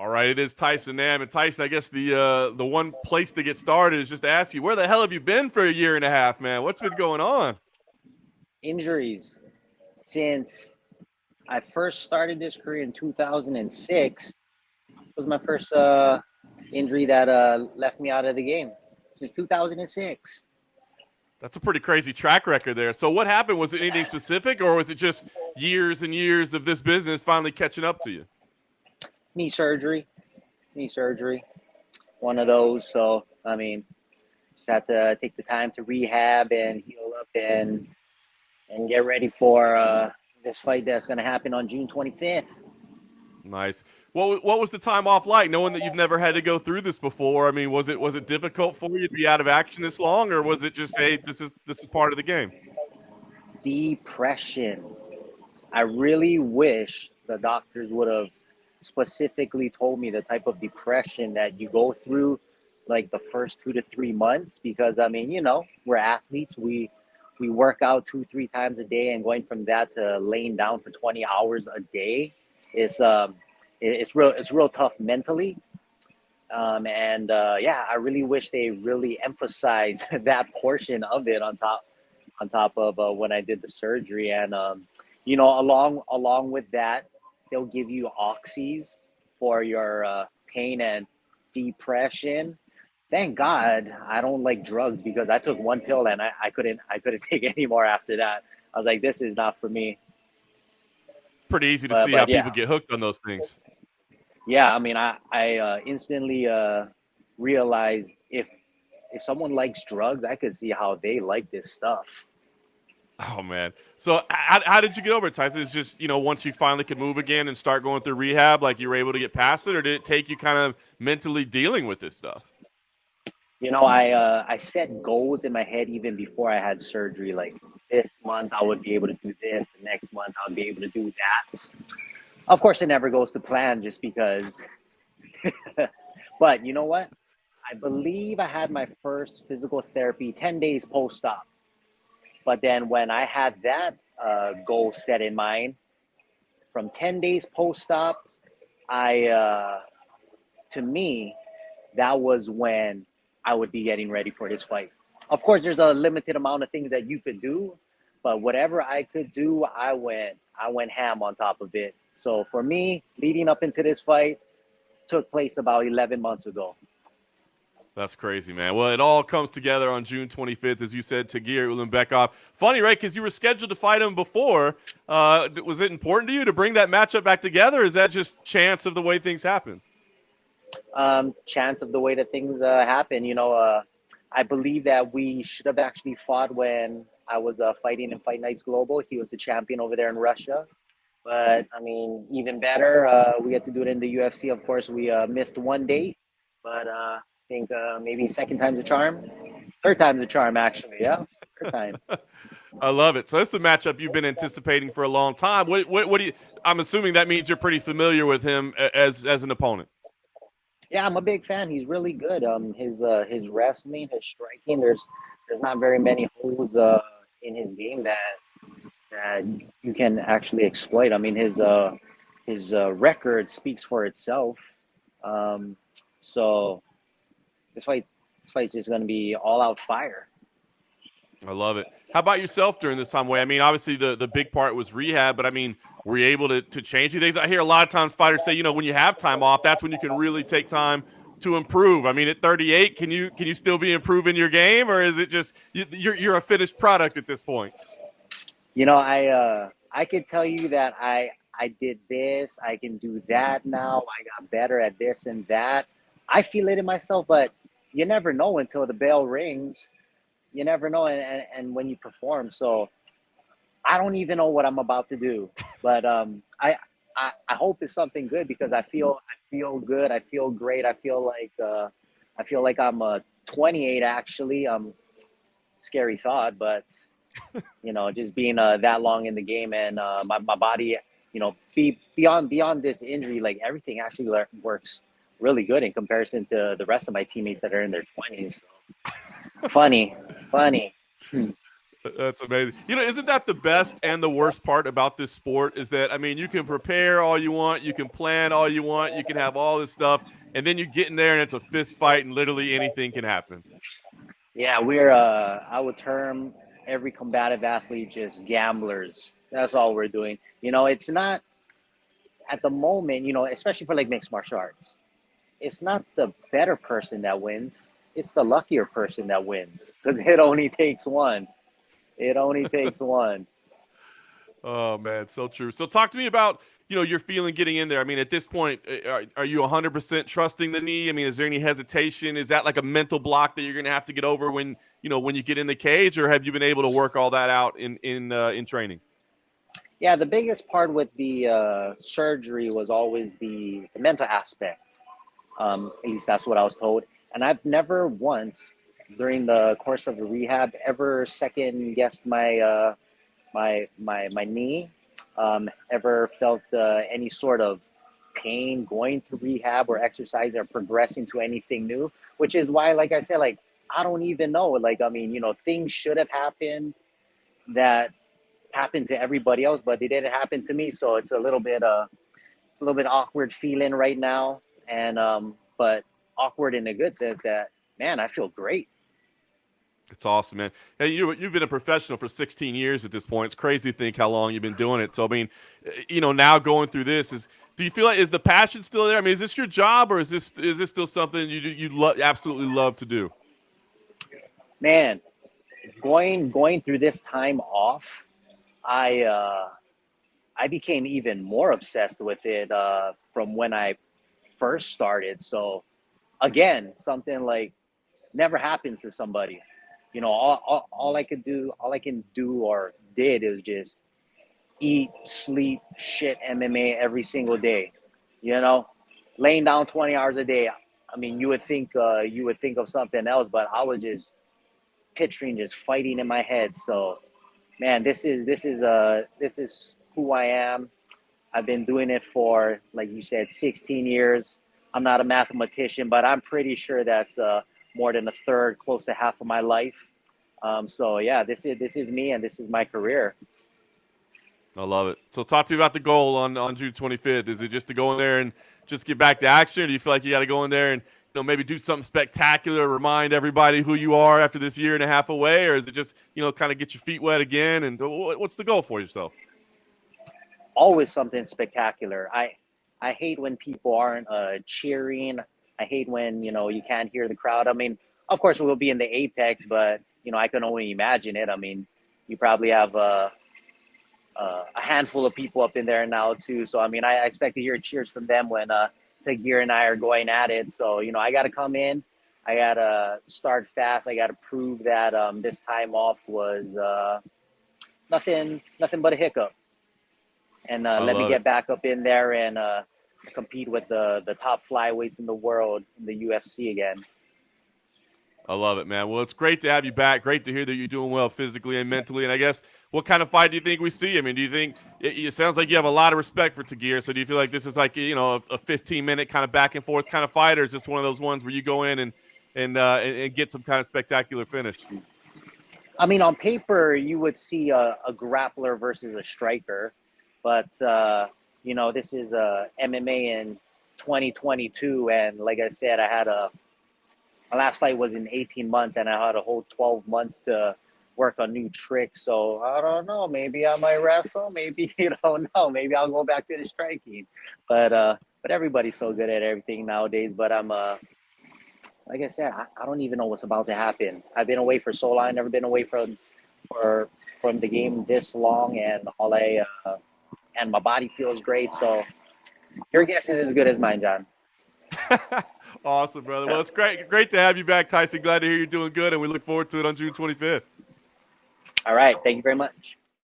All right, it is Tyson Nam. And Tyson, I guess the one place to get started is just to ask you, where the hell have you been for a year and a half, man? What's been going on? Injuries since I first started this career in 2006 was my first injury that left me out of the game since 2006. That's a pretty crazy track record there. So what happened? Was it anything specific, or was it just years and years of this business finally catching up to you? Knee surgery, one of those. So, I mean, just have to take the time to rehab and heal up and get ready for this fight that's going to happen on June 25th. Nice. What was the time off like, knowing that you've never had to go through this before? I mean, was it difficult for you to be out of action this long, or was it just, hey, this is part of the game? Depression. I really wish the doctors would have specifically told me the type of depression that you go through like the first 2 to 3 months, because I mean, we're athletes. We work out 2-3 times a day, and going from that to laying down for 20 hours a day is it's real tough mentally. I really wish they really emphasize that portion of it on top of when I did the surgery. And along with that, they'll give you oxys for your pain and depression. Thank God I don't like drugs, because I took one pill and I couldn't take any more after that. I was like, this is not for me. Pretty easy to see how people get hooked on those things. Yeah, I mean, I instantly realized if someone likes drugs, I could see how they like this stuff. Oh, man. So how did you get over it, Tyson? It's just, once you finally could move again and start going through rehab, like you were able to get past it, or did it take you kind of mentally dealing with this stuff? I set goals in my head even before I had surgery. Like, this month I would be able to do this. The next month I would be able to do that. Of course, it never goes to plan, just because. But you know what? I believe I had my first physical therapy 10 days post-op. But then when I had that goal set in mind, from 10 days post-op, to me, that was when I would be getting ready for this fight. Of course, there's a limited amount of things that you could do, but whatever I could do, I went ham on top of it. So for me, leading up into this fight took place about 11 months ago. That's crazy, man. Well, it all comes together on June 25th, as you said, Tagir Ulanbekov. Funny, right? Because you were scheduled to fight him before. Was it important to you to bring that matchup back together, or is that just chance of the way things happen? Chance of the way that things happen. I believe that we should have actually fought when I was fighting in Fight Nights Global. He was the champion over there in Russia. But, I mean, even better, we had to do it in the UFC. Of course, we missed one date. But I think maybe second time's a charm. Third time's a charm, actually. Yeah, third time. I love it. So this is a matchup you've been anticipating for a long time. What do you? I'm assuming that means you're pretty familiar with him as an opponent. Yeah, I'm a big fan. He's really good. His wrestling, his striking. There's not very many holes in his game that you can actually exploit. I mean, his record speaks for itself. So this fight's just going to be all out fire. I love it. How about yourself during this time away? I mean, obviously the big part was rehab, but I mean, were you able to change things? I hear a lot of times fighters say, when you have time off, that's when you can really take time to improve. I mean, at 38, can you still be improving your game, or is it just you're a finished product at this point? I could tell you that I did this, I can do that now. I got better at this and that. I feel it in myself, but you never know until the bell rings. You never know, and when you perform. So I don't even know what I'm about to do, but I hope it's something good, because I feel good. I feel great. I feel like I'm 28 actually. Scary thought, but just being that long in the game, and my body, beyond this injury, like everything actually works really good in comparison to the rest of my teammates that are in their 20s. So, funny. That's amazing. Isn't that the best and the worst part about this sport is that, I mean, you can prepare all you want, you can plan all you want, you can have all this stuff, and then you get in there and it's a fist fight and literally anything can happen. Yeah, I would term every combative athlete just gamblers. That's all we're doing. It's not at the moment, especially for like mixed martial arts, it's not the better person that wins. It's the luckier person that wins because it only takes one. It only takes one. Oh man, so true. So talk to me about, your feeling getting in there. I mean, at this point, are you 100% trusting the knee? I mean, is there any hesitation? Is that like a mental block that you're going to have to get over when you get in the cage, or have you been able to work all that out in training? Yeah, the biggest part with the surgery was always the mental aspect. At least that's what I was told. And I've never once during the course of the rehab ever second guessed my knee, ever felt any sort of pain going through rehab or exercise or progressing to anything new, which is why, like I said, like I don't even know. Like, I mean, things should have happened that happened to everybody else, but they didn't happen to me. So it's a little bit awkward feeling right now. And but awkward in a good sense that, man, I feel great. It's awesome, man. Hey, you've been a professional for 16 years at this point. It's crazy to think how long you've been doing it. So, I mean, now going through this, do you feel like, is the passion still there? I mean, is this your job, or is this still something you absolutely love to do? Man, going through this time off, I became even more obsessed with it from when I first started. So again, something like never happens to somebody. All I can do or did is just eat, sleep, shit MMA every single day. You know, laying down 20 hours a day. I mean, you would think of something else, but I was just picturing just fighting in my head. So, man, this is who I am. I've been doing it for, like you said, 16 years. I'm not a mathematician, but I'm pretty sure that's more than a third, close to half of my life. So yeah, this is me, and this is my career. I love it. So talk to me about the goal on June 25th. Is it just to go in there and just get back to action? Or do you feel like you got to go in there and maybe do something spectacular, remind everybody who you are after this year and a half away? Or is it just, kind of get your feet wet again? And what's the goal for yourself? Always something spectacular. I hate when people aren't cheering. I hate when you can't hear the crowd. I mean, of course we'll be in the apex, but I can only imagine it. I mean, you probably have a handful of people up in there now too. So I mean, I expect to hear cheers from them when Tagir and I are going at it. So I got to come in. I got to start fast. I got to prove that this time off was nothing but a hiccup. And I let me love it. get back up in there and compete with the top flyweights in the world in the UFC again. I love it, man. Well, it's great to have you back. Great to hear that you're doing well physically and mentally. And I guess, what kind of fight do you think we see? I mean, do you think it sounds like you have a lot of respect for Tagir? So do you feel like this is like a 15-minute kind of back and forth kind of fight, or is this one of those ones where you go in and get some kind of spectacular finish? I mean, on paper, you would see a grappler versus a striker, but this is MMA in 2022, and like I said, my last fight was in 18 months, and I had a whole 12 months to work on new tricks. So I don't know. Maybe I might wrestle. Maybe you don't know. Maybe I'll go back to the striking. But everybody's so good at everything nowadays. But I'm like I said, I don't even know what's about to happen. I've been away for so long. I've never been away from the game this long, and and my body feels great. So your guess is as good as mine, John. Awesome, brother. Well, it's great to have you back, Tyson. Glad to hear you're doing good, and we look forward to it on June 25th. All right. Thank you very much.